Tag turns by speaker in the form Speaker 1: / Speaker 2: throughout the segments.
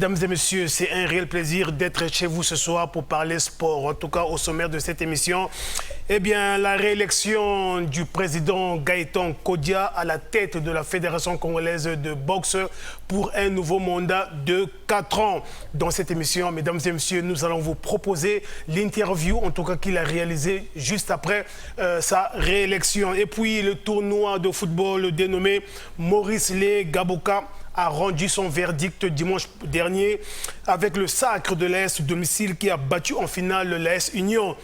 Speaker 1: Mesdames et messieurs, c'est un réel plaisir d'être chez vous ce soir pour parler sport. En tout cas, au sommaire de cette émission, eh bien, la réélection du président Gaëtan Kodia à la tête de la Fédération congolaise de boxe pour un nouveau mandat de 4 ans. Dans cette émission, mesdames et messieurs, nous allons vous proposer l'interview, en tout cas qu'il a réalisé juste après sa réélection. Et puis, le tournoi de football dénommé Maurice Lé Gaboka a rendu son verdict dimanche dernier avec le Sacre de l'Est domicile qui a battu en finale l'AS Union.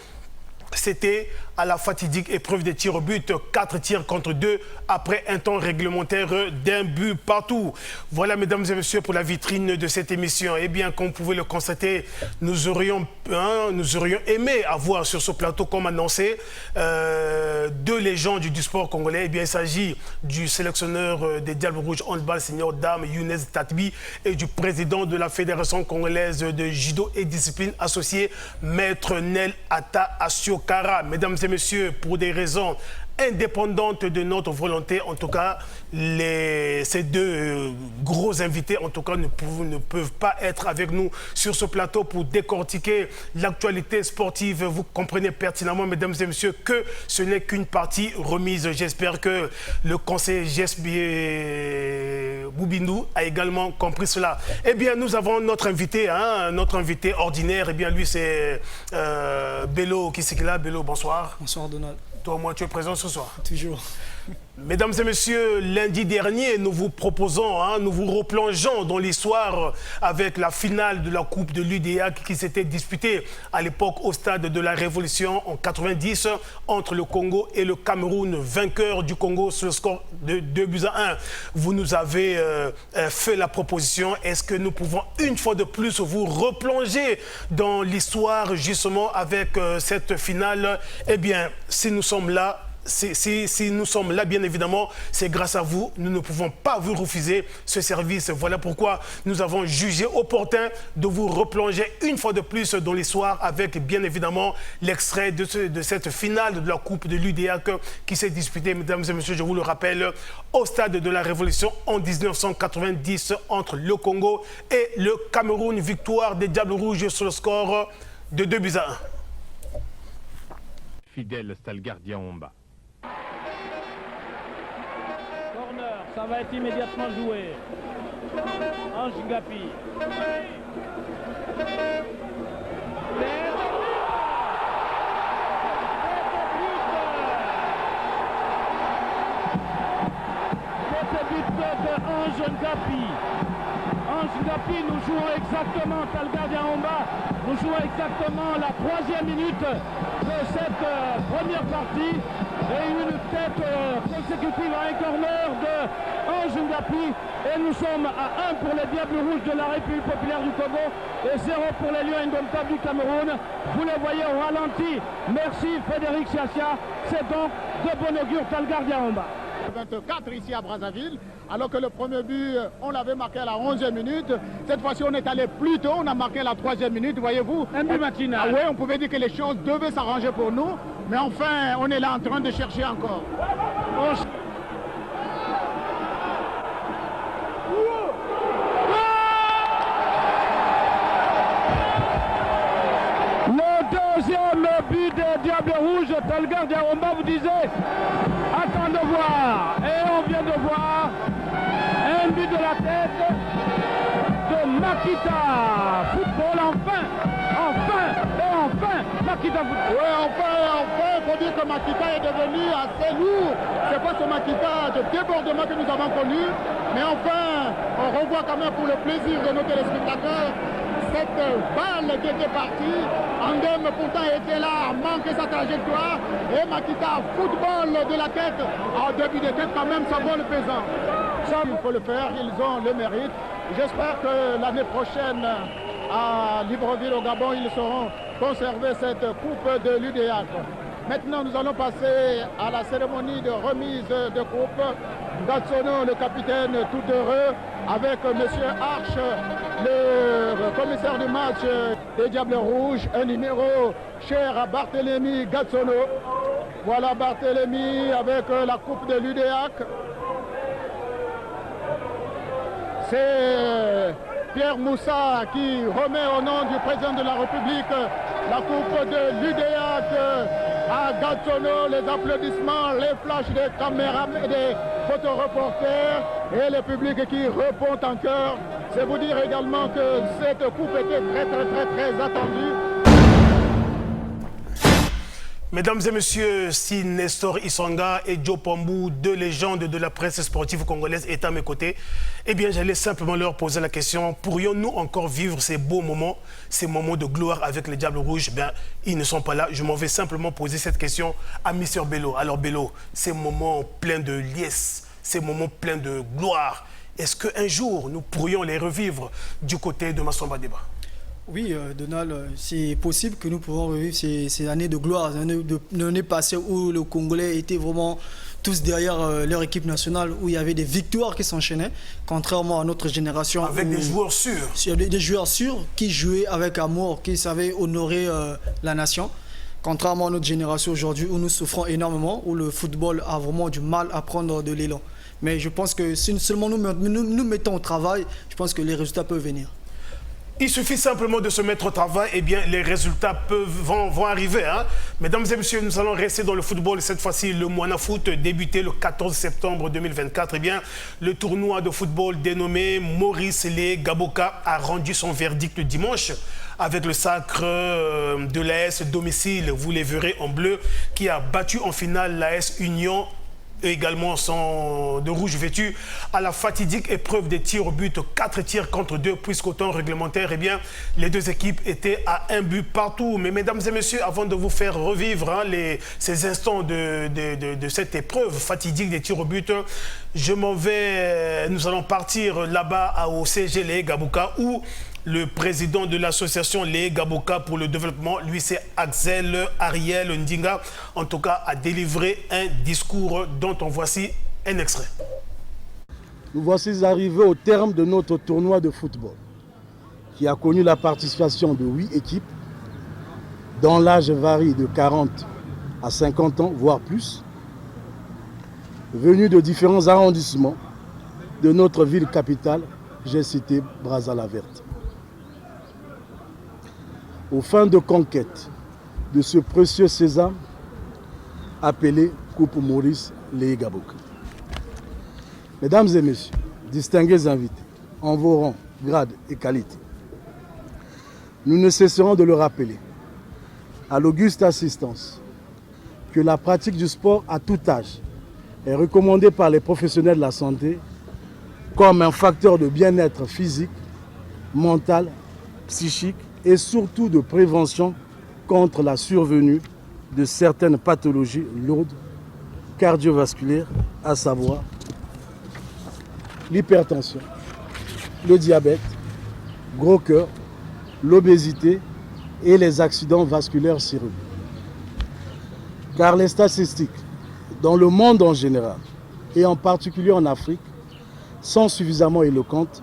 Speaker 1: C'était à la fatidique épreuve des tirs au but, 4 tirs contre 2 après un temps réglementaire d'un but partout. Voilà, mesdames et messieurs, pour la vitrine de cette émission. Eh bien, comme vous pouvez le constater, nous aurions aimé avoir sur ce plateau, comme annoncé, 2 légendes du sport congolais. Eh bien, il s'agit du sélectionneur des Diables Rouges handball senior dame Younes Tatbi et du président de la Fédération congolaise de judo et discipline associée, Maître Nel Ata Asiokara. Mesdames et messieurs, pour des raisons indépendantes de notre volonté, en tout cas, ces 2 gros invités, en tout cas, ne peuvent pas être avec nous sur ce plateau pour décortiquer l'actualité sportive. Vous comprenez pertinemment, mesdames et messieurs, que ce n'est qu'une partie remise. J'espère que le conseiller Boubindou a également compris cela. Eh bien, nous avons notre invité ordinaire. Eh bien, lui, c'est Bello. Qui c'est qu'il a? Bello, bonsoir.
Speaker 2: Bonsoir, Donald.
Speaker 1: Toi, moi, tu es présent ce soir?
Speaker 2: Toujours.
Speaker 1: Mesdames et messieurs, lundi dernier, nous vous proposons, nous vous replongeons dans l'histoire avec la finale de la Coupe de l'UDEAC qui s'était disputée à l'époque au stade de la Révolution en 90 entre le Congo et le Cameroun, vainqueur du Congo sur le score de 2-1. Vous nous avez fait la proposition. Est-ce que nous pouvons une fois de plus vous replonger dans l'histoire justement avec cette finale? Eh bien, si nous sommes là, si nous sommes là, bien évidemment, c'est grâce à vous. Nous ne pouvons pas vous refuser ce service. Voilà pourquoi nous avons jugé opportun de vous replonger une fois de plus dans l'histoire avec, bien évidemment, l'extrait de cette finale de la Coupe de l'UDEAC qui s'est disputée, mesdames et messieurs, je vous le rappelle, au stade de la Révolution en 1990 entre le Congo et le Cameroun. Victoire des Diables Rouges sur le score de 2-1.
Speaker 3: Fidèle Stalgardien Omba.
Speaker 4: Corner, ça va être immédiatement joué. Ange Gapi. C'est but de Ange Gapi. Ange Gapi, nous jouons exactement, Talgardien Omba, nous jouons exactement la 3e minute de cette première partie et une tête consécutive à un corner de Ange Ngapi et nous sommes à 1 pour les Diables Rouges de la République populaire du Congo et 0 pour les Lions indomptables du Cameroun. Vous les voyez au ralenti. Merci Frédéric Siasia, c'est donc de bon augure Talgardien Omba.
Speaker 5: 24 ici à Brazzaville, alors que le premier but, on l'avait marqué à la 11e minute. Cette fois-ci, on est allé plus tôt, on a marqué à la 3e minute, voyez-vous.
Speaker 4: Un but matinal.
Speaker 5: Ah oui, on pouvait dire que les choses devaient s'arranger pour nous, mais enfin, on est là en train de chercher encore.
Speaker 4: Le deuxième but des Diables Rouges, Talgardien Omba, vous disiez, attends de voir. Et on vient de voir un but de la tête de Makita. Football, enfin, Makita Football.
Speaker 5: Oui, enfin, il faut dire que Makita est devenu assez lourd. C'est pas ce Makita de débordement que nous avons connu, mais enfin, on revoit quand même pour le plaisir de nos téléspectateurs cette balle qui était partie. Andem pourtant était là, a manqué sa trajectoire. Et Makita, football de la tête. En début de tête, quand même, ça vaut le pesant. Ça, il faut le faire, ils ont le mérite. J'espère que l'année prochaine, à Libreville, au Gabon, ils sauront conserver cette coupe de l'UDEAC. Maintenant, nous allons passer à la cérémonie de remise de coupe. Gatsono, le capitaine, tout heureux, avec M. Arch, le commissaire du match des Diables Rouges, un numéro cher à Barthélémy Gatsono. Voilà Barthélémy avec la coupe de l'UDEAC. C'est Pierre Moussa qui remet au nom du président de la République la coupe de l'UDEAC à Gatsono. Les applaudissements, les flashs des caméras et des photoreporters et le public qui répond en chœur. C'est vous dire également que cette coupe était très attendue.
Speaker 1: Mesdames et messieurs, si Nestor Isanga et Joe Pambou, deux légendes de la presse sportive congolaise, étaient à mes côtés, eh bien, j'allais simplement leur poser la question, pourrions-nous encore vivre ces beaux moments, ces moments de gloire avec les Diables Rouges? Bien, ils ne sont pas là. Je m'en vais simplement poser cette question à Mr. Bello. Alors, Bello, ces moments pleins de liesse, ces moments pleins de gloire, est-ce qu'un jour, nous pourrions les revivre du côté de Massamba Déba?
Speaker 2: Oui, Donald, c'est possible que nous pouvons revivre ces années de gloire, ces années passées où le Congolais était vraiment tous derrière leur équipe nationale, où il y avait des victoires qui s'enchaînaient, contrairement à notre génération.
Speaker 1: Avec des joueurs sûrs.
Speaker 2: Des joueurs sûrs qui jouaient avec amour, qui savaient honorer la nation. Contrairement à notre génération aujourd'hui, où nous souffrons énormément, où le football a vraiment du mal à prendre de l'élan. Mais je pense que si seulement nous mettons au travail, je pense que les résultats peuvent venir.
Speaker 1: Il suffit simplement de se mettre au travail, et bien les résultats vont arriver. Hein. Mesdames et messieurs, nous allons rester dans le football. Cette fois-ci, le Moana Foot débuté le 14 septembre 2024. Eh bien, le tournoi de football dénommé Maurice Lé Gaboka a rendu son verdict le dimanche avec le sacre de l'AS domicile, vous les verrez en bleu, qui a battu en finale l'AS Union, également de rouge vêtu, à la fatidique épreuve des tirs au but, 4 tirs contre 2, puisqu'au temps réglementaire, eh bien, les deux équipes étaient à un but partout. Mais mesdames et messieurs, avant de vous faire revivre ces instants de cette épreuve fatidique des tirs au but, nous allons partir là-bas au CG Lé Gaboka, où le président de l'association Lé Gaboka pour le développement, lui c'est Axel Ariel Ndinga, en tout cas a délivré un discours dont on voici un extrait.
Speaker 6: Nous voici arrivés au terme de notre tournoi de football qui a connu la participation de 8 équipes dont l'âge varie de 40 à 50 ans, voire plus, venues de différents arrondissements de notre ville capitale, j'ai cité Brazzaville-la-Verte. Aux fins de conquête de ce précieux sésame appelé Coupe Maurice Lé Gaboka. Mesdames et messieurs, distingués invités, en vos rangs, grades et qualités, nous ne cesserons de le rappeler à l'auguste assistance que la pratique du sport à tout âge est recommandée par les professionnels de la santé comme un facteur de bien-être physique, mental, psychique et surtout de prévention contre la survenue de certaines pathologies lourdes cardiovasculaires, à savoir l'hypertension, le diabète, gros cœur, l'obésité et les accidents vasculaires cérébraux. Car les statistiques dans le monde en général et en particulier en Afrique sont suffisamment éloquentes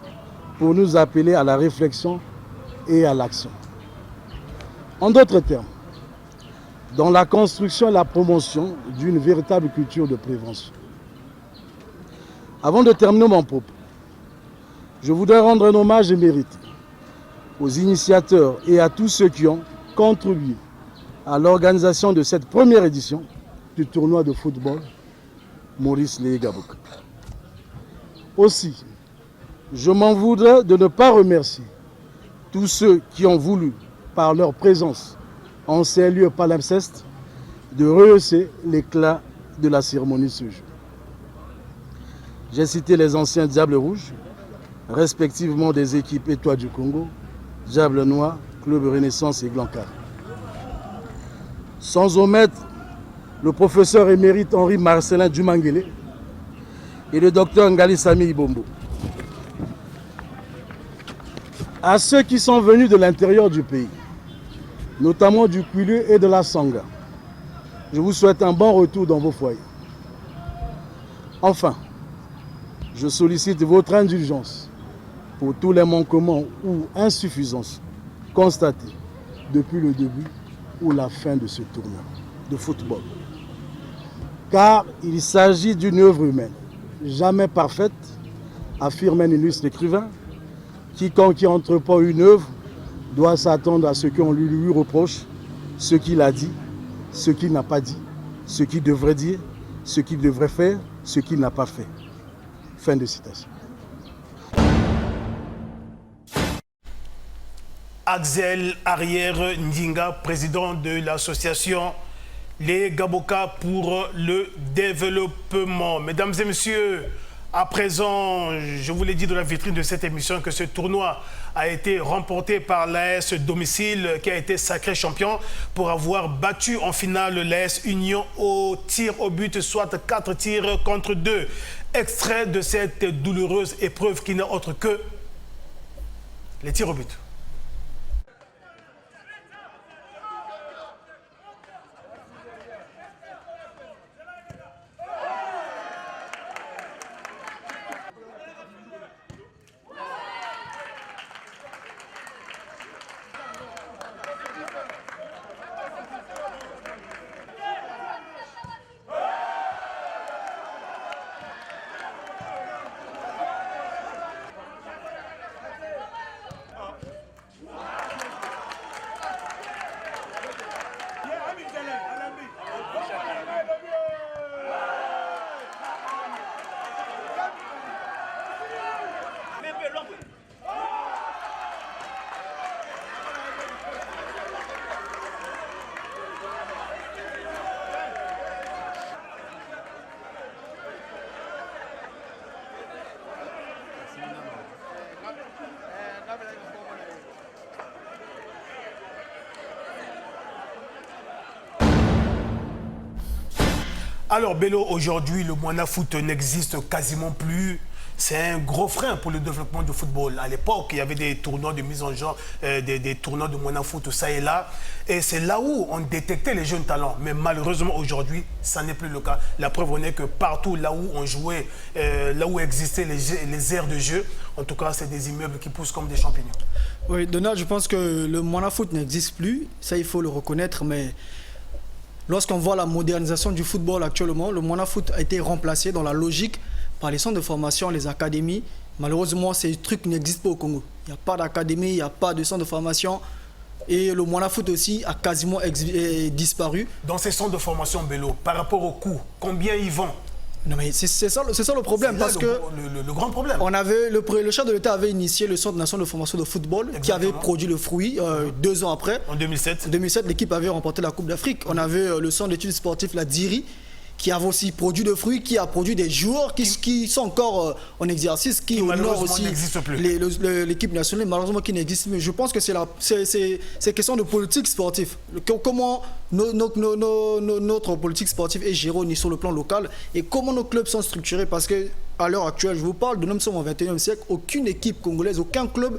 Speaker 6: pour nous appeler à la réflexion et à l'action. En d'autres termes, dans la construction et la promotion d'une véritable culture de prévention. Avant de terminer mon propos, je voudrais rendre un hommage mérité aux initiateurs et à tous ceux qui ont contribué à l'organisation de cette première édition du tournoi de football Maurice Lé Gaboka. Aussi, je m'en voudrais de ne pas remercier tous ceux qui ont voulu, par leur présence en ces lieux palimpsestes, de rehausser l'éclat de la cérémonie ce jour. J'ai cité les anciens Diables Rouges, respectivement des équipes Étoiles du Congo, Diables Noirs, Club Renaissance et Glancard. Sans omettre le professeur émérite Henri Marcelin Dumangele et le docteur Ngali Sami Ibombo. À ceux qui sont venus de l'intérieur du pays, notamment du Kwilu et de la Sangha, je vous souhaite un bon retour dans vos foyers. Enfin, je sollicite votre indulgence pour tous les manquements ou insuffisances constatés depuis le début ou la fin de ce tournoi de football. Car il s'agit d'une œuvre humaine, jamais parfaite, affirme un illustre écrivain, quiconque qui entreprend une œuvre doit s'attendre à ce qu'on lui reproche, ce qu'il a dit, ce qu'il n'a pas dit, ce qu'il devrait dire, ce qu'il devrait faire, ce qu'il n'a pas fait. Fin de citation.
Speaker 1: Axel Arrière Ndinga, président de l'association Les Gaboka pour le développement. Mesdames et messieurs, à présent, je vous l'ai dit dans la vitrine de cette émission que ce tournoi a été remporté par l'AS Domicile qui a été sacré champion pour avoir battu en finale l'AS Union au tir au but, soit 4 tirs contre 2. Extrait de cette douloureuse épreuve qui n'est autre que les tirs au but. Alors Bello, aujourd'hui, le Moana Foot n'existe quasiment plus. C'est un gros frein pour le développement du football. À l'époque, il y avait des tournois de mise en genre, des tournois de Moana Foot, ça et là. Et c'est là où on détectait les jeunes talents. Mais malheureusement, aujourd'hui, ça n'est plus le cas. La preuve en est que partout, là où on jouait, là où existaient les aires de jeu, en tout cas, c'est des immeubles qui poussent comme des champignons.
Speaker 2: Oui, Donald, je pense que le Moana Foot n'existe plus. Ça, il faut le reconnaître, mais... Lorsqu'on voit la modernisation du football actuellement, le Moana Foot a été remplacé dans la logique par les centres de formation, les académies. Malheureusement, ces trucs n'existent pas au Congo. Il n'y a pas d'académie, il n'y a pas de centre de formation. Et le Moana Foot aussi a quasiment disparu. Dans ces centres de formation, Bello, par rapport au coût, combien ils vendent? Non mais c'est ça le problème, parce que le grand problème. On avait le chef de l'État avait initié le Centre national de formation de football. Exactement. Qui avait produit le fruit 2 ans après. En 2007. En 2007, l'équipe avait remporté la Coupe d'Afrique. On avait le centre d'études sportives, la DIRI, qui a aussi produit le fruit, qui a produit des joueurs qui sont encore en exercice, qui honorent aussi l'équipe nationale, malheureusement qui n'existe plus. Je pense que c'est question de politique sportive. Comment notre politique sportive est gérée sur le plan local et comment nos clubs sont structurés, parce qu'à l'heure actuelle, je vous parle de nous sommes au XXIe siècle, aucune équipe congolaise, aucun club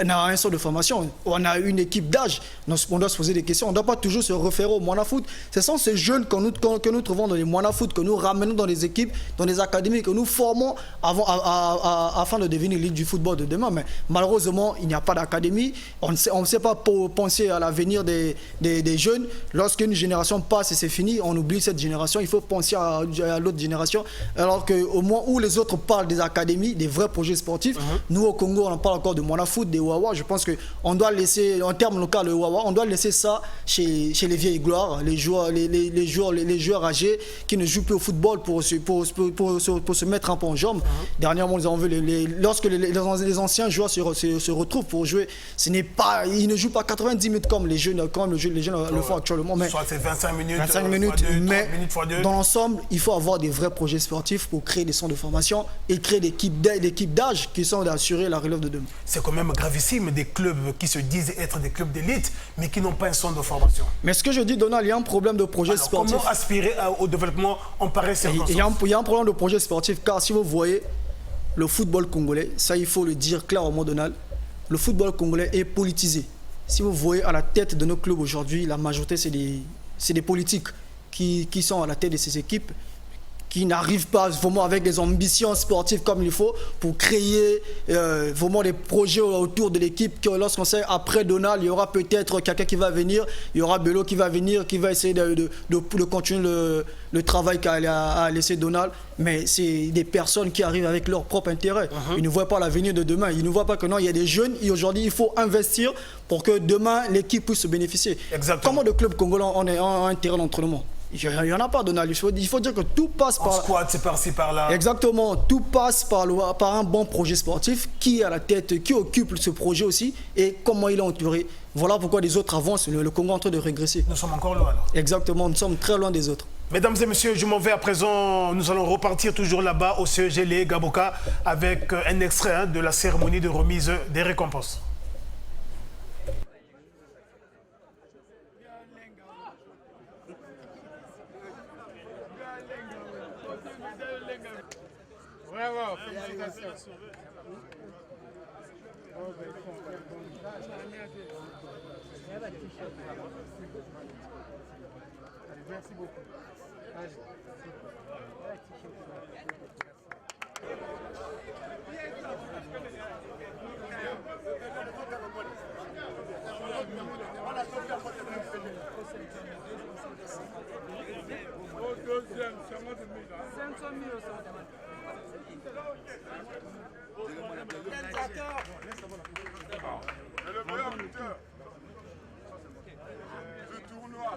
Speaker 2: n'a un centre de formation. On a une équipe d'âge. On doit se poser des questions. On ne doit pas toujours se référer au Moana Foot. Ce sont ces jeunes que nous trouvons dans les Moana Foot, que nous ramenons dans les équipes, dans les académies, que nous formons afin de devenir l'élite du football de demain. Mais malheureusement, il n'y a pas d'académie. On ne sait pas penser à l'avenir des jeunes. Lorsqu'une génération passe et c'est fini, on oublie cette génération. Il faut penser à l'autre génération. Alors qu'au moins où les autres parlent des académies, des vrais projets sportifs, nous au Congo, on parle encore de Moana Foot, des Wawa. Je pense qu'on doit laisser, en termes locaux, le Wawa, on doit laisser ça chez les vieilles gloires, les joueurs âgés qui ne jouent plus au football pour se mettre un peu en jambes. Dernièrement, nous avons vu lorsque les anciens joueurs se retrouvent pour jouer, ils ne jouent pas 90 minutes comme les jeunes le font actuellement. Mais soit c'est 25 minutes, mais dans l'ensemble, il faut avoir des vrais projets sportifs pour créer des centres de formation et créer des équipes d'âge qui sont d'assurer la relève de demain. C'est quand même gravissime des clubs qui se disent être des clubs d'élite, mais qui n'ont pas un centre de formation. Mais ce que je dis, Donald, il y a un problème de projet sportif. Comment aspirer au développement en pareille circonstance? Il y a un problème de projet sportif, car si vous voyez le football congolais, ça il faut le dire clairement, Donald, le football congolais est politisé. Si vous voyez à la tête de nos clubs aujourd'hui, la majorité c'est des politiques qui sont à la tête de ces équipes, qui n'arrivent pas vraiment avec des ambitions sportives comme il faut pour créer vraiment des projets autour de l'équipe. Lorsqu'on sait après Donald, il y aura peut-être quelqu'un qui va venir, il y aura Bello qui va venir, qui va essayer de continuer le travail qu'a laissé Donald. Mais c'est des personnes qui arrivent avec leur propre intérêt. Ils ne voient pas l'avenir de demain. Ils ne voient pas que non, il y a des jeunes et aujourd'hui il faut investir pour que demain l'équipe puisse se bénéficier.
Speaker 1: Exactement.
Speaker 2: Comment le club congolais a un terrain d'entraînement? Il n'y en a pas, Donald. Il faut dire que tout passe par...
Speaker 1: squad, c'est par-ci, par-là.
Speaker 2: Exactement. Tout passe par un bon projet sportif qui est à la tête, qui occupe ce projet aussi et comment il est entouré. Voilà pourquoi les autres avancent. Le Congo est en train de régresser.
Speaker 1: Nous sommes encore loin, alors.
Speaker 2: Exactement. Nous sommes très loin des autres.
Speaker 1: Mesdames et messieurs, je m'en vais à présent. Nous allons repartir toujours là-bas au CEG Les Gaboka avec un extrait de la cérémonie de remise des récompenses.
Speaker 5: Bravo, félicitations. Merci beaucoup. Le meilleur buteur du tournoi.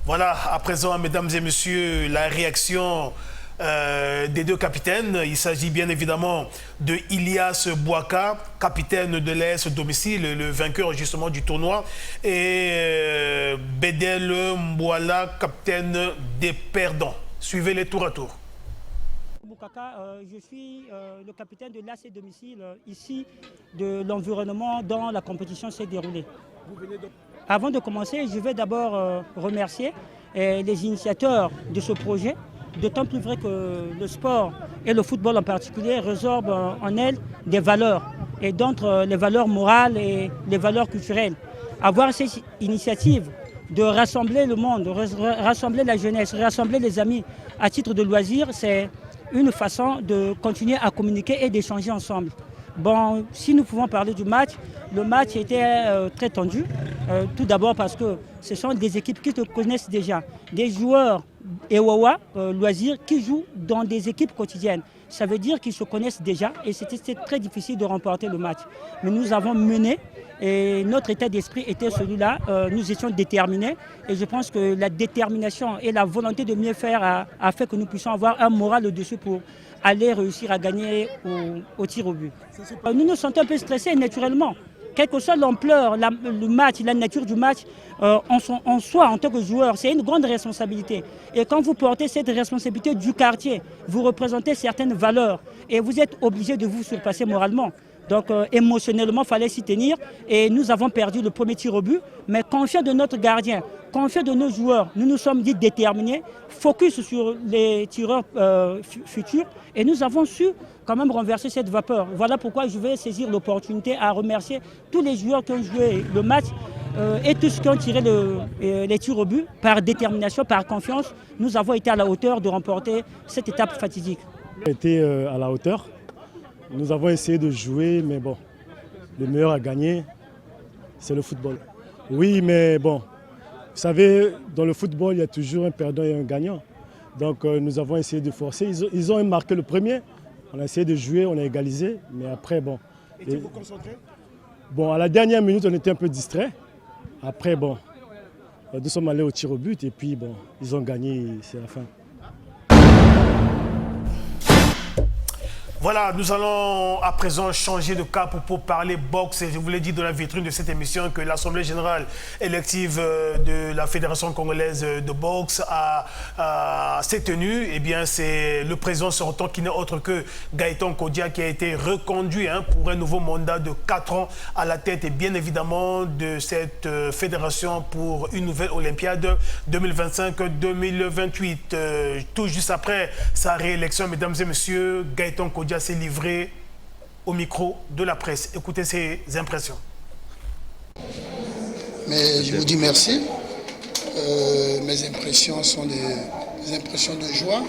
Speaker 1: Voilà, à présent, mesdames et messieurs, la réaction des deux capitaines. Il s'agit bien évidemment de Ilias Bouaka, capitaine de l'AS Domicile, le vainqueur justement du tournoi, et Bedel Mbouala, capitaine des perdants. Suivez-les tour à tour.
Speaker 7: Je suis le capitaine de l'AS Domicile ici de l'environnement dont la compétition s'est déroulée. Avant de commencer, je vais d'abord remercier les initiateurs de ce projet, d'autant plus vrai que le sport et le football en particulier résorbent en elles des valeurs, et d'entre les valeurs morales et les valeurs culturelles. Avoir cette initiative de rassembler le monde, de rassembler la jeunesse, rassembler les amis à titre de loisir, c'est une façon de continuer à communiquer et d'échanger ensemble. Bon, si nous pouvons parler du match, le match était très tendu. Tout d'abord parce que ce sont des équipes qui se connaissent déjà. Des joueurs Ewawa, loisirs, qui jouent dans des équipes quotidiennes. Ça veut dire qu'ils se connaissent déjà et c'était très difficile de remporter le match. Mais nous avons mené et notre état d'esprit était celui-là. Nous étions déterminés et je pense que la détermination et la volonté de mieux faire a fait que nous puissions avoir un moral au-dessus pour aller réussir à gagner au tir au but. Nous nous sentons un peu stressés naturellement. Quelle que soit l'ampleur, le match, la nature du match, en soi, en tant que joueur, c'est une grande responsabilité. Et quand vous portez cette responsabilité du quartier, vous représentez certaines valeurs et vous êtes obligé de vous surpasser moralement. Donc émotionnellement, il fallait s'y tenir et nous avons perdu le premier tir au but. Mais confiant de notre gardien, confiant de nos joueurs, nous nous sommes dit déterminés, focus sur les tireurs futurs et nous avons su quand même renverser cette vapeur. Voilà pourquoi je vais saisir l'opportunité à remercier tous les joueurs qui ont joué le match et tous ceux qui ont tiré les tirs au but par détermination, par confiance. Nous avons été à la hauteur de remporter cette étape fatidique.
Speaker 8: On a été à la hauteur. Nous avons essayé de jouer, mais bon, le meilleur à gagner, c'est le football. Oui, mais bon, vous savez, dans le football, il y a toujours un perdant et un gagnant. Donc nous avons essayé de forcer. Ils ont marqué le premier. On a essayé de jouer, on a égalisé, mais après, bon.
Speaker 1: Étiez-vous concentré?
Speaker 8: Bon, à la dernière minute, on était un peu distrait. Après, bon, nous sommes allés au tir au but et puis, bon, ils ont gagné, c'est la fin.
Speaker 1: Voilà, nous allons à présent changer de cap pour parler boxe. Et je vous l'ai dit dans la vitrine de cette émission que l'Assemblée générale élective de la Fédération congolaise de boxe s'est tenue. Eh bien, c'est le président sortant qui n'est autre que Gaëtan Kodia qui a été reconduit pour un nouveau mandat de 4 ans à la tête et bien évidemment de cette fédération pour une nouvelle Olympiade 2025-2028. Tout juste après sa réélection, mesdames et messieurs, Gaëtan Kodia s'est livré au micro de la presse. Écoutez ses impressions.
Speaker 9: Mais je vous dis merci. Mes impressions sont des impressions de joie,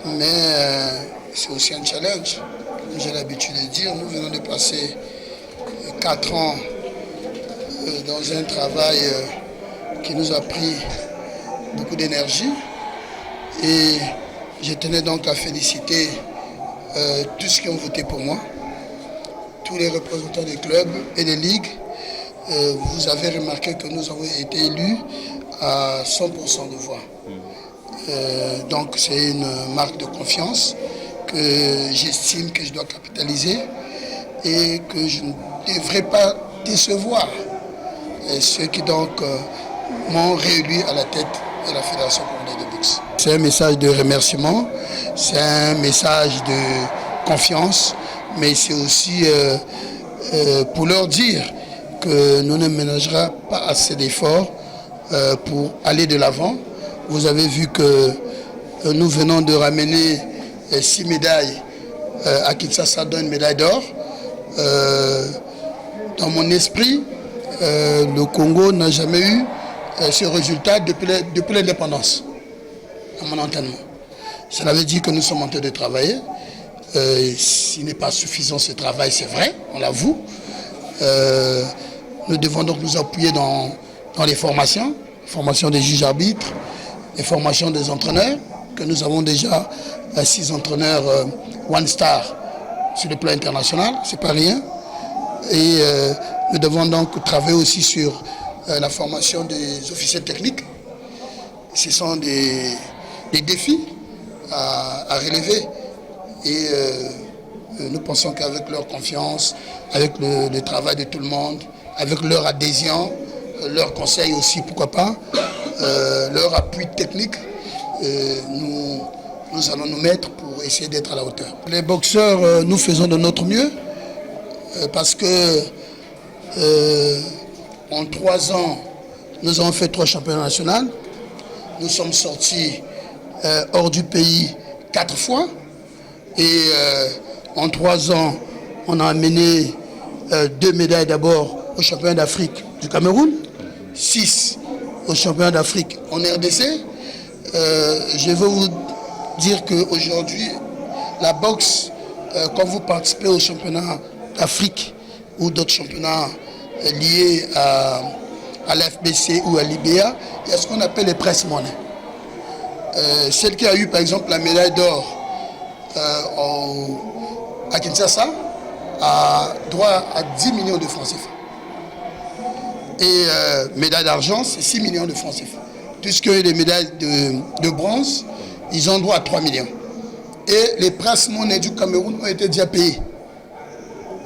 Speaker 9: mais c'est aussi un challenge. J'ai l'habitude de dire, nous venons de passer 4 ans dans un travail qui nous a pris beaucoup d'énergie et je tenais donc à féliciter tous ceux qui ont voté pour moi, tous les représentants des clubs et des ligues. Vous avez remarqué que nous avons été élus à 100% de voix. Donc c'est une marque de confiance que j'estime que je dois capitaliser et que je ne devrais pas décevoir ceux qui donc m'ont réélu à la tête de la Fédération congolaise de boxe. C'est un message de remerciement, c'est un message de confiance, mais c'est aussi pour leur dire que nous ne ménagerons pas assez d'efforts pour aller de l'avant. Vous avez vu que nous venons de ramener 6 médailles à Kinshasa, dont une médaille d'or. Dans mon esprit, le Congo n'a jamais eu ce résultat depuis l'indépendance, à mon entendement. Cela veut dire que nous sommes en train de travailler. S'il n'est pas suffisant ce travail, c'est vrai, on l'avoue. Nous devons donc nous appuyer dans les formations des juges arbitres, les formations des entraîneurs, que nous avons déjà 6 entraîneurs One Star sur le plan international, c'est pas rien. Et nous devons donc travailler aussi sur la formation des officiels techniques. Ce sont des défis à relever. Et nous pensons qu'avec leur confiance, avec le travail de tout le monde, avec leur adhésion, leur conseil aussi, pourquoi pas, leur appui technique, nous allons nous mettre pour essayer d'être à la hauteur. Les boxeurs, nous faisons de notre mieux parce que en 3 ans, nous avons fait 3 championnats nationaux. Nous sommes sortis hors du pays 4 fois. Et en 3 ans, on a amené 2 médailles d'abord au championnat d'Afrique du Cameroun, 6 au championnat d'Afrique en RDC. Je veux vous dire qu'aujourd'hui, la boxe, quand vous participez au championnat d'Afrique ou d'autres championnats liés à l'FBC ou à l'IBA, il y a ce qu'on appelle les press money. Celle qui a eu par exemple la médaille d'or à Kinshasa a droit à 10 millions de francs CFA. Et médaille d'argent, c'est 6 millions de francs CFA. Puisque les médailles de bronze, ils ont droit à 3 millions. Et les press money du Cameroun ont été déjà payés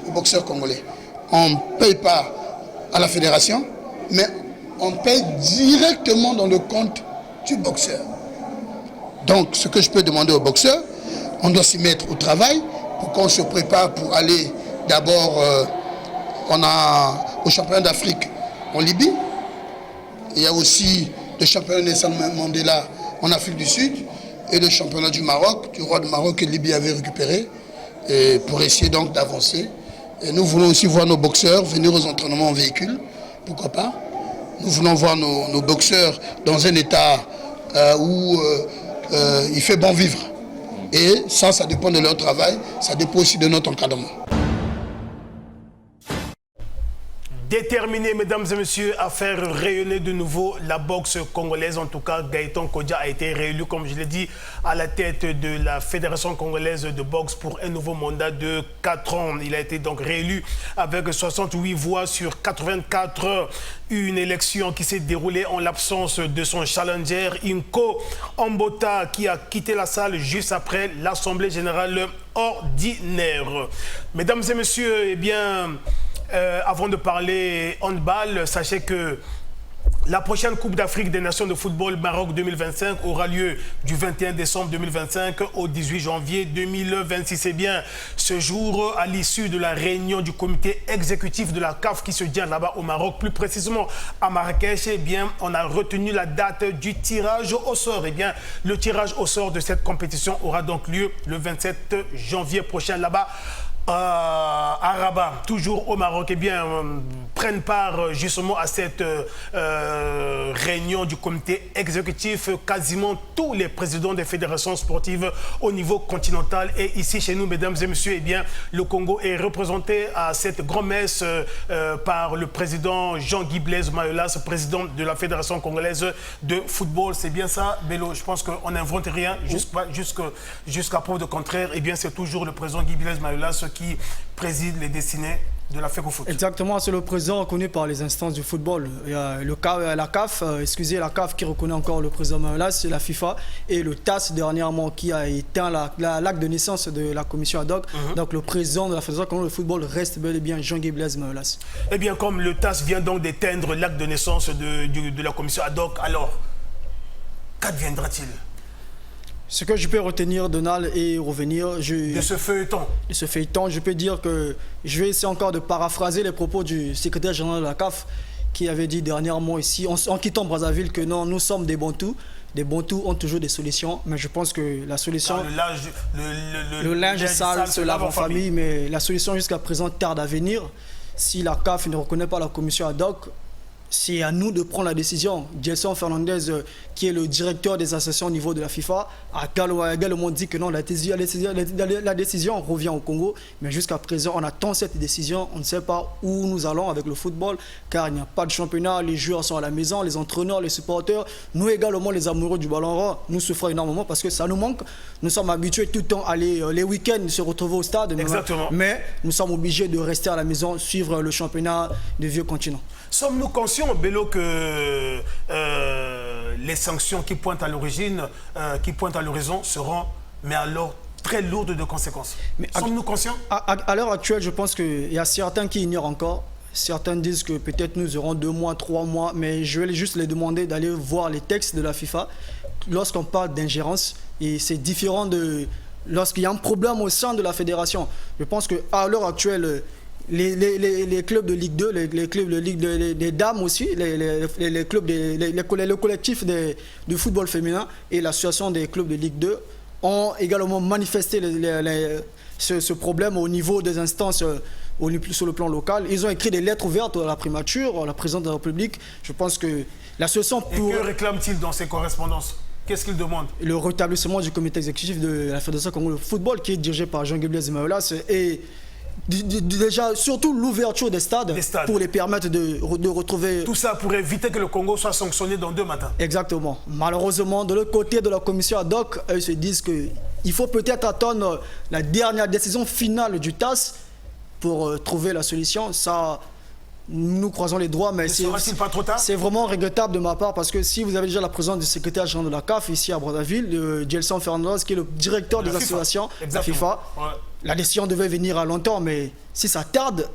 Speaker 9: aux boxeurs congolais. On ne paye pas à la fédération, mais on paye directement dans le compte du boxeur. Donc, ce que je peux demander aux boxeurs, on doit s'y mettre au travail pour qu'on se prépare pour aller d'abord au championnat d'Afrique en Libye. Il y a aussi le championnat Nelson Mandela en Afrique du Sud et le championnat du Maroc, du roi du Maroc que Libye avait récupéré pour essayer donc d'avancer. Et nous voulons aussi voir nos boxeurs venir aux entraînements en véhicule, pourquoi pas. Nous voulons voir nos boxeurs dans un état où il fait bon vivre. Et ça dépend de leur travail, ça dépend aussi de notre encadrement.
Speaker 1: déterminé, mesdames et messieurs, à faire rayonner de nouveau la boxe congolaise. En tout cas, Gaëtan Kodja a été réélu, comme je l'ai dit, à la tête de la Fédération congolaise de boxe pour un nouveau mandat de 4 ans. Il a été donc réélu avec 68 voix sur 84. Une élection qui s'est déroulée en l'absence de son challenger, Inko Ambota, qui a quitté la salle juste après l'Assemblée générale ordinaire. Mesdames et messieurs, eh bien, avant de parler handball, sachez que la prochaine Coupe d'Afrique des Nations de football Maroc 2025 aura lieu du 21 décembre 2025 au 18 janvier 2026. C'est bien ce jour, à l'issue de la réunion du comité exécutif de la CAF qui se tient là-bas au Maroc, plus précisément à Marrakech, eh bien, on a retenu la date du tirage au sort. Eh bien, le tirage au sort de cette compétition aura donc lieu le 27 janvier prochain là-bas. À Rabat, toujours au Maroc, eh bien, prennent part justement à cette réunion du comité exécutif quasiment tous les présidents des fédérations sportives au niveau continental. Et ici, chez nous, mesdames et messieurs, eh bien, le Congo est représenté à cette grand-messe par le président Jean-Guy Blaise Mayolas, président de la Fédération congolaise de football. C'est bien ça, Bello? Je pense qu'on n'invente rien jusqu'à preuve de contraire. Eh bien, c'est toujours le président Guy Blaise Mayolas qui préside les destinées de la FECOFOOT.
Speaker 2: Exactement, c'est le président reconnu par les instances du football. Il y a la CAF, la CAF qui reconnaît encore le président Mayolas, c'est la FIFA, et le TAS dernièrement qui a éteint l'acte de naissance de la commission ad hoc. Donc le président de la Fédération congolaise de football reste bel et bien Jean-Guy Blaise Mayolas. Eh
Speaker 1: bien, comme le TAS vient donc d'éteindre l'acte de naissance de la commission ad hoc, alors qu'adviendra-t-il?
Speaker 2: Ce que je peux retenir, Donald, et revenir...
Speaker 1: De ce feuilleton.
Speaker 2: De ce feuilleton, je peux dire que je vais essayer encore de paraphraser les propos du secrétaire général de la CAF qui avait dit dernièrement ici, en quittant Brazzaville, que non, nous sommes des Bantous. Des Bantous ont toujours des solutions, mais je pense que la solution... Le linge sale se lave en famille, mais la solution jusqu'à présent tarde à venir. Si la CAF ne reconnaît pas la commission ad hoc, c'est à nous de prendre la décision. Gelson Fernandez, qui est le directeur des associations au niveau de la FIFA, a également dit que non, la décision revient au Congo. Mais jusqu'à présent, on attend cette décision. On ne sait pas où nous allons avec le football, car il n'y a pas de championnat. Les joueurs sont à la maison, les entraîneurs, les supporters. Nous également, les amoureux du ballon rond, nous souffrons énormément parce que ça nous manque. Nous sommes habitués tout le temps à aller les week-ends se retrouver au stade.
Speaker 1: Exactement.
Speaker 2: Mais nous sommes obligés de rester à la maison, suivre le championnat du vieux continent.
Speaker 1: Sommes-nous conscients, Bello, que les sanctions qui pointent à l'origine, qui pointent à l'horizon seront, mais alors, très lourdes de conséquences? Sommes-nous conscients?
Speaker 2: À l'heure actuelle, je pense qu'il y a certains qui ignorent encore. Certains disent que peut-être nous aurons 2 mois, 3 mois, mais je vais juste les demander d'aller voir les textes de la FIFA. Lorsqu'on parle d'ingérence, et c'est différent de lorsqu'il y a un problème au sein de la fédération. Je pense qu'à l'heure actuelle, les clubs de Ligue 2, les clubs de Ligue 2, les dames aussi, les clubs, le collectif du football féminin et l'association des clubs de Ligue 2 ont également manifesté ce problème au niveau des instances sur le plan local. Ils ont écrit des lettres ouvertes à la primature, à la présidente de la République. Je pense que la solution pour...
Speaker 1: Et que réclament-ils dans ces correspondances? Qu'est-ce qu'ils demandent?
Speaker 2: Le rétablissement du comité exécutif de la Fédération congolaise de football qui est dirigé par Jean-Guy Blaise Mayolas et déjà, surtout l'ouverture des stades pour les permettre de retrouver...
Speaker 1: Tout ça pour éviter que le Congo soit sanctionné dans 2 matins.
Speaker 2: Exactement. Malheureusement, de l'autre côté de la commission ad hoc, ils se disent qu'il faut peut-être attendre la dernière décision finale du TAS pour trouver la solution. Ça, nous croisons les doigts, mais
Speaker 1: sera-t-il pas trop tard?
Speaker 2: C'est vraiment regrettable de ma part parce que si vous avez déjà la présence du secrétaire général de la CAF ici à Brazzaville, Gelson Fernandez, qui est le directeur des associations de la FIFA, la décision devait venir à longtemps, mais si ça tarde,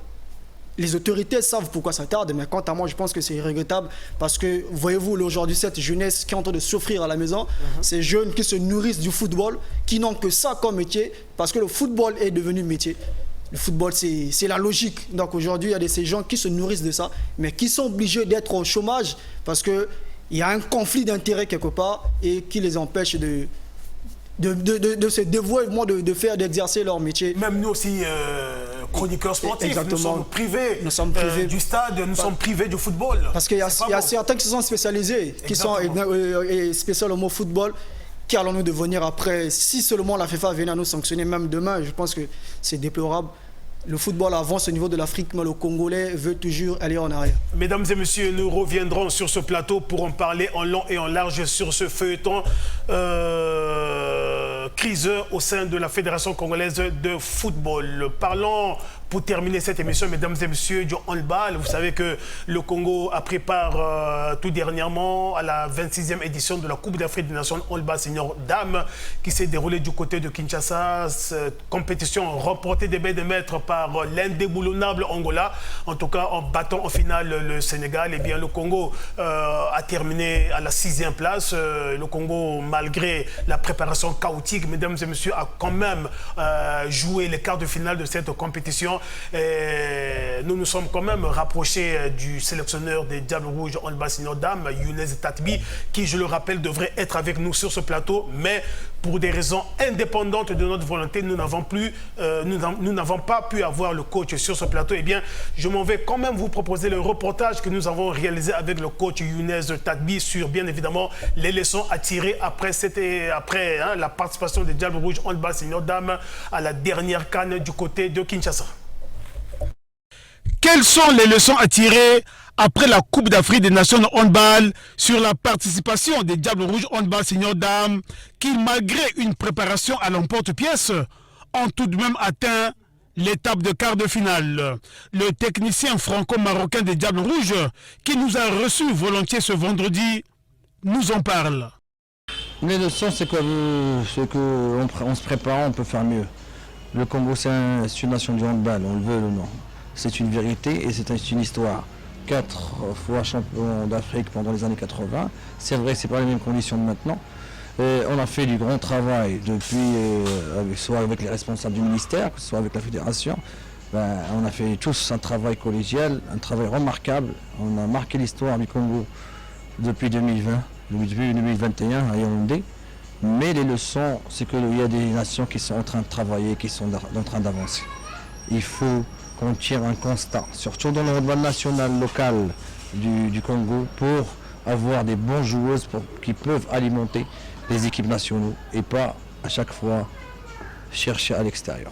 Speaker 2: les autorités savent pourquoi ça tarde. Mais quant à moi, je pense que c'est regrettable parce que, voyez-vous, aujourd'hui, cette jeunesse qui est en train de souffrir à la maison, ces jeunes qui se nourrissent du football, qui n'ont que ça comme métier, parce que le football est devenu métier. Le football, c'est la logique. Donc aujourd'hui, il y a ces gens qui se nourrissent de ça, mais qui sont obligés d'être au chômage parce qu'il y a un conflit d'intérêts quelque part et qui les empêche de se dévouer, d'exercer leur métier.
Speaker 1: Même nous aussi, chroniqueurs sportifs,
Speaker 2: exactement.
Speaker 1: Nous sommes privés du stade, nous sommes privés du football.
Speaker 2: Parce qu'il y a certains qui sont spécialisés, qui sont spécialement au football. Qu'allons-nous devenir après? Si seulement la FIFA venait à nous sanctionner, même demain, je pense que c'est déplorable. le football avance au niveau de l'Afrique, mais le Congolais veut toujours aller en arrière.
Speaker 1: Mesdames et messieurs, nous reviendrons sur ce plateau pour en parler en long et en large sur ce feuilleton crise au sein de la Fédération congolaise de football. Parlons, pour terminer cette émission, mesdames et messieurs, du handball. Vous savez que le Congo a pris part tout dernièrement à la 26e édition de la Coupe d'Afrique des Nations handball senior dames qui s'est déroulée du côté de Kinshasa. Cette compétition remportée des bains de maître par l'indéboulonnable Angola, en tout cas en battant en finale le Sénégal. Et bien le Congo a terminé à la 6e place. Le Congo, malgré la préparation chaotique, mesdames et messieurs, a quand même joué les quarts de finale de cette compétition. Et nous nous sommes quand même rapprochés du sélectionneur des Diables Rouges handball senior dames, Younes Tatbi, qui, je le rappelle, devrait être avec nous sur ce plateau, mais pour des raisons indépendantes de notre volonté, nous n'avons pas pu avoir le coach sur ce plateau. Eh bien, je m'en vais quand même vous proposer le reportage que nous avons réalisé avec le coach Younes Tatbi sur, bien évidemment, les leçons à tirer après la participation des Diables Rouges handball senior dames à la dernière CAN du côté de Kinshasa. Quelles sont les leçons à tirer après la Coupe d'Afrique des Nations de handball sur la participation des Diables Rouges handball senior dames qui, malgré une préparation à l'emporte-pièce, ont tout de même atteint l'étape de quart de finale? Le technicien franco-marocain des Diables Rouges, qui nous a reçus volontiers ce vendredi, nous en parle.
Speaker 10: Les leçons, c'est qu'on se prépare, on peut faire mieux. Le Congo, c'est une nation du handball, on le veut ou non. C'est une vérité et c'est une histoire. 4 fois champion d'Afrique pendant les années 80. C'est vrai, c'est pas les mêmes conditions de maintenant. Et on a fait du grand travail depuis, soit avec les responsables du ministère, soit avec la fédération. On a fait tous un travail collégial, un travail remarquable. On a marqué l'histoire du Congo depuis 2020, depuis 2021 à Yaoundé. Mais les leçons, c'est qu'il y a des nations qui sont en train de travailler, qui sont en train d'avancer. Il faut qu'on tire un constat, surtout dans le handball national local du Congo, pour avoir des bons joueuses qui peuvent alimenter les équipes nationales et pas à chaque fois chercher à l'extérieur.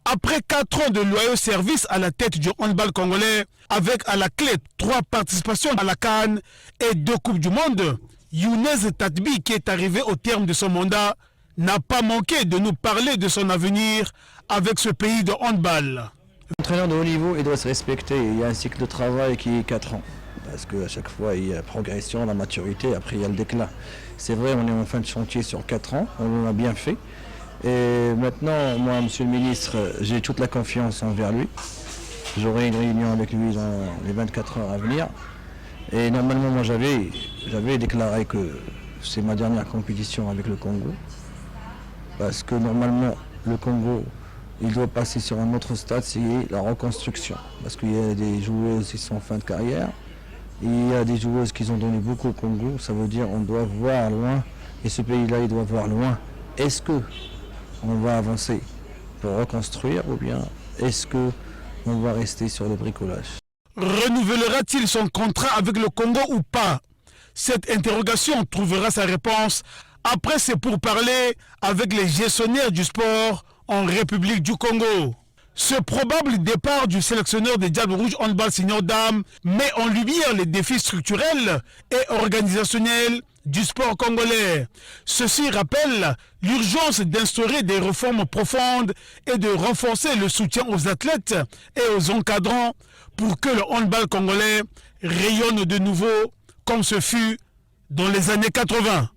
Speaker 1: Après 4 ans de loyaux services à la tête du handball congolais, avec à la clé 3 participations à la CAN et 2 Coupes du Monde, Younes Tatbi, qui est arrivé au terme de son mandat, n'a pas manqué de nous parler de son avenir avec ce pays de handball.
Speaker 10: L'entraîneur de haut niveau, il doit se respecter. Il y a un cycle de travail qui est 4 ans. Parce qu'à chaque fois, il y a la progression, la maturité, après il y a le déclin. C'est vrai, on est en fin de chantier sur 4 ans, on l'a bien fait. Et maintenant, moi, monsieur le ministre, j'ai toute la confiance envers lui. J'aurai une réunion avec lui dans les 24 heures à venir. Et normalement, moi, j'avais déclaré que c'est ma dernière compétition avec le Congo. Parce que normalement, le Congo, il doit passer sur un autre stade, c'est la reconstruction. Parce qu'il y a des joueuses qui sont en fin de carrière. Il y a des joueuses qui ont donné beaucoup au Congo. Ça veut dire qu'on doit voir loin. Et ce pays-là, il doit voir loin. Est-ce qu'on va avancer pour reconstruire ou bien est-ce qu'on va rester sur le bricolage?
Speaker 1: Renouvellera-t-il son contrat avec le Congo ou pas? Cette interrogation trouvera sa réponse après ces pourparlers avec les gestionnaires du sport en République du Congo. Ce probable départ du sélectionneur des Diables Rouges handball senior dames met en lumière les défis structurels et organisationnels du sport congolais. Ceci rappelle l'urgence d'instaurer des réformes profondes et de renforcer le soutien aux athlètes et aux encadrants pour que le handball congolais rayonne de nouveau comme ce fut dans les années 80.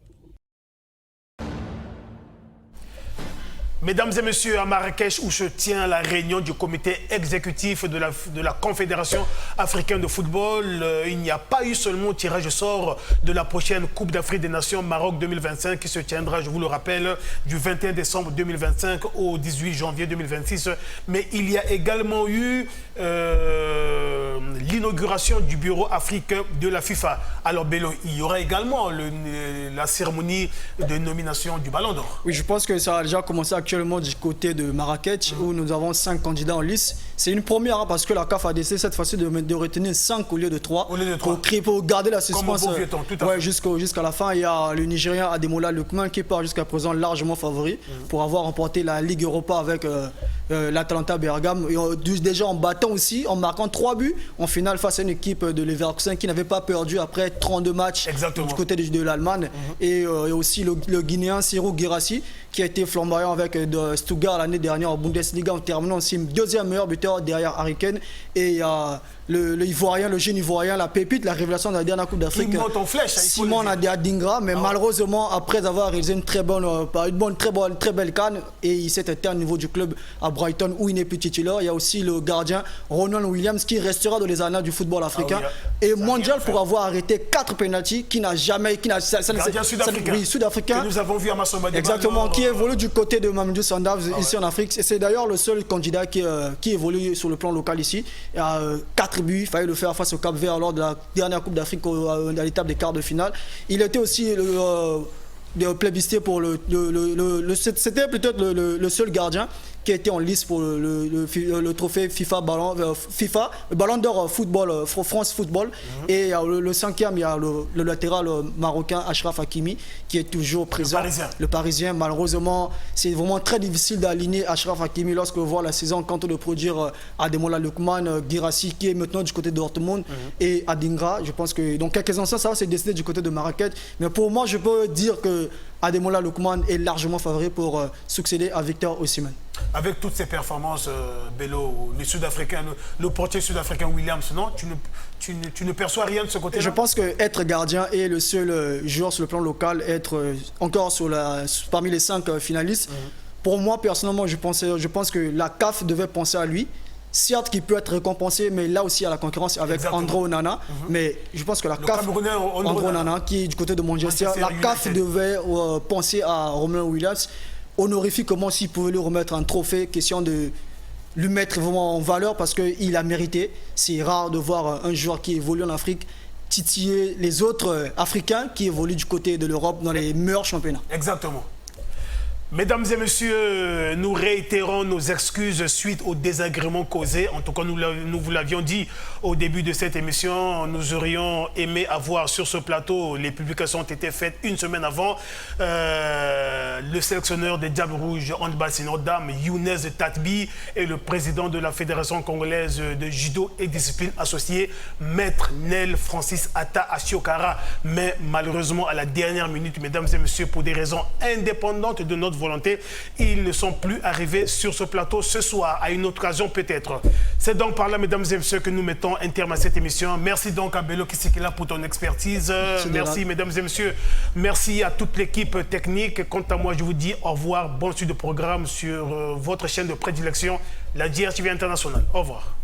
Speaker 1: Mesdames et messieurs, à Marrakech, où se tient la réunion du comité exécutif de la Confédération africaine de football, il n'y a pas eu seulement tirage au sort de la prochaine Coupe d'Afrique des Nations Maroc 2025 qui se tiendra, je vous le rappelle, du 21 décembre 2025 au 18 janvier 2026. Mais il y a également eu l'inauguration du bureau africain de la FIFA. Alors Bello, il y aura également la cérémonie de nomination du Ballon d'Or.
Speaker 2: Oui, je pense que ça a déjà commencé actuellement du côté de Marrakech où nous avons 5 candidats en lice. C'est une première hein, parce que la CAF a décidé cette fois-ci de retenir 5 au lieu de 3. Pour garder la suspense jusqu'à la fin. Il y a le Nigérien Ademola Lookman qui part jusqu'à présent largement favori pour avoir remporté la Ligue Europa avec l'Atalanta Bergame. Et déjà en battant aussi, en marquant 3 buts en finale face à une équipe de Leverkusen qui n'avait pas perdu après 32 matchs du côté de l'Allemagne. Et aussi le Guinéen Serhou Guirassy qui a été flamboyant avec Stuttgart l'année dernière en Bundesliga en terminant aussi deuxième meilleur buteur derrière Harry Kane. Et il y a le Ivoirien, le jeune Ivoirien, la pépite, la révélation de la dernière Coupe d'Afrique, Simon Adingra, mais malheureusement après avoir réalisé une très belle canne et il s'est éteint au niveau du club à Brighton où il n'est plus titulaire. Il y a aussi le gardien Ronald Williams qui restera dans les annales du football africain et mondial pour avoir arrêté 4 pénaltys qui n'a jamais...
Speaker 1: Gardien sud-africain que nous avons vu à Masamba.
Speaker 2: Exactement, qui évolue du côté de Mamadou Sandave ici en Afrique. C'est d'ailleurs le seul candidat qui évolue sur le plan local ici. Il y a 4 buts, il fallait le faire face au Cap-Vert lors de la dernière Coupe d'Afrique à l'étape des quarts de finale. Il était aussi plébiscité pour c'était peut-être le seul gardien qui a été en lice pour le trophée FIFA, le Ballon d'Or football, France Football. Et le 5e, il y a le latéral marocain Achraf Hakimi qui est toujours présent. Le Parisien, malheureusement, c'est vraiment très difficile d'aligner Achraf Hakimi lorsque vous voyez la saison quand on le produire Ademola Lookman, Guirassy qui est maintenant du côté de Dortmund et Adingra. Je pense que dans quelques instants, ça va se décider du côté de Marrakech. Mais pour moi, je peux dire que Ademola Lookman est largement favori pour succéder à Victor Osimhen.
Speaker 1: Avec toutes ces performances, Bello, les Sud-Africains, le portier sud-africain Williams, non, tu ne perçois rien de ce côté-là?
Speaker 2: Je pense qu'être gardien est le seul joueur sur le plan local, être encore parmi les 5 finalistes. Pour moi, personnellement, je pense que la CAF devait penser à lui. Certes, qu'il peut être récompensé, mais là aussi, il y a la concurrence avec Andro Onana. Mais je pense que la CAF, Andro Onana, qui est du côté de Manchester, la CAF devait penser à Romain Williams, honorifiquement s'il pouvait lui remettre un trophée, question de lui mettre vraiment en valeur parce qu'il a mérité. C'est rare de voir un joueur qui évolue en Afrique titiller les autres Africains qui évoluent du côté de l'Europe dans les meilleurs championnats.
Speaker 1: Exactement. Mesdames et messieurs, nous réitérons nos excuses suite au désagrément causé. En tout cas, nous vous l'avions dit au début de cette émission. Nous aurions aimé avoir sur ce plateau, les publications ont été faites une semaine avant, le sélectionneur des Diables Rouges handball senior dames, Younes Tatbi, et le président de la Fédération congolaise de judo et discipline associée, Maître Nel Francis Atta Asiokara. Mais malheureusement, à la dernière minute, mesdames et messieurs, pour des raisons indépendantes de notre volonté, ils ne sont plus arrivés sur ce plateau ce soir, à une autre occasion peut-être. C'est donc par là, mesdames et messieurs, que nous mettons un terme à cette émission. Merci donc à Bello Kisikela pour ton expertise. Merci mesdames et messieurs. Merci à toute l'équipe technique. Quant à moi, je vous dis au revoir. Bonne suite de programme sur votre chaîne de prédilection, la DRTV Internationale. Au revoir.